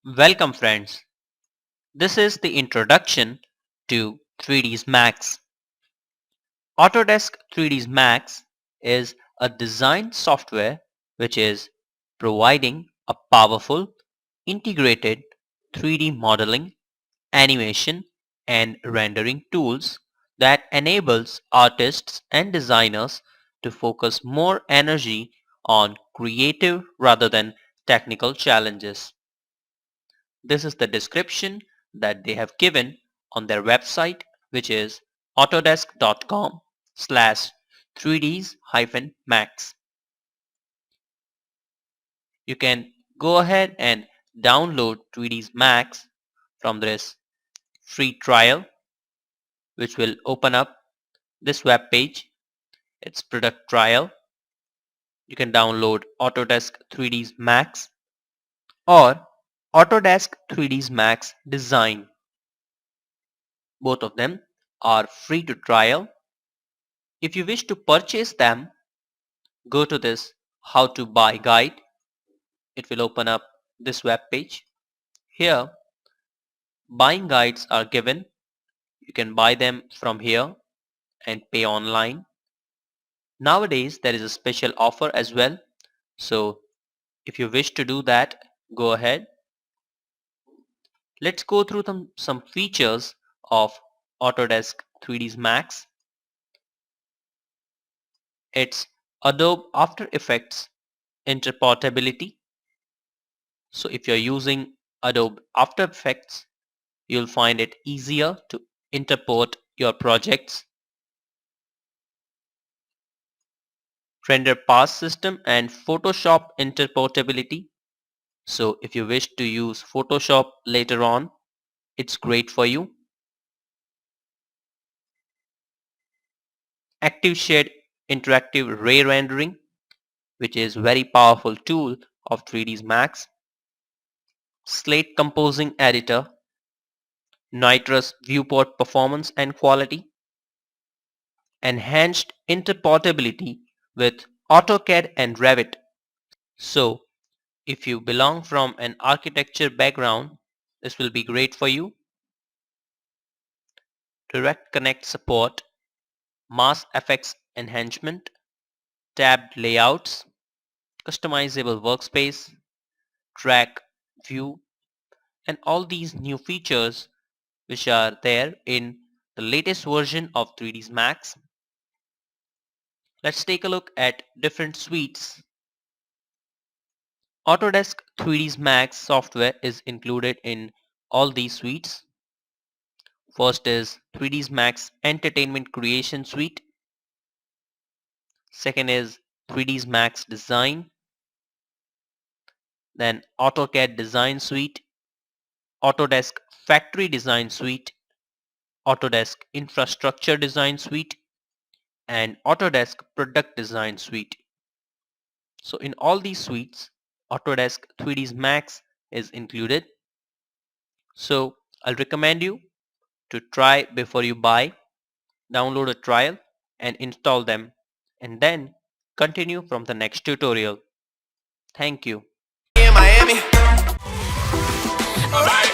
Welcome friends. This is the introduction to 3ds Max. Autodesk 3ds Max is a design software which is providing a powerful integrated 3D modeling, animation and rendering tools that enables artists and designers to focus more energy on creative rather than technical challenges. This is the description that they have given on their website, which is autodesk.com/3ds-max. You can go ahead and download 3ds Max from this free trial, which will open up this web page. It's product trial. You can download Autodesk 3ds Max or Autodesk 3ds Max Design. Both of them are free to trial. If you wish to purchase them, go to this how to buy guide. It will open up this web page. Here, buying guides are given. You can buy them from here and pay online. Nowadays, there is a special offer as well. So if you wish to do that, go ahead. Let's go through some features of Autodesk 3ds Max. It's Adobe After Effects interportability. So if you're using Adobe After Effects, you'll find it easier to interport your projects. Render pass system and Photoshop interportability. So if you wish to use Photoshop later on, it's great for you. Active Shade Interactive Ray Rendering, which is very powerful tool of 3ds Max. Slate Composing Editor, Nitrous Viewport Performance and Quality, Enhanced Interportability with AutoCAD and Revit. So if you belong from an architecture background, this will be great for you. Direct Connect support, Mass Effects enhancement, tabbed layouts, customizable workspace, track view, and all these new features which are there in the latest version of 3ds Max. Let's take a look at different suites. Autodesk 3ds Max software is included in all these suites. First is 3ds Max Entertainment Creation Suite. Second is 3ds Max Design. Then AutoCAD Design Suite, Autodesk Factory Design Suite, Autodesk Infrastructure Design Suite, and Autodesk Product Design Suite. So in all these suites, Autodesk 3ds Max is included. So I'll recommend you to try before you buy, download a trial and install them, and then continue from the next tutorial. Thank you. In Miami. All right.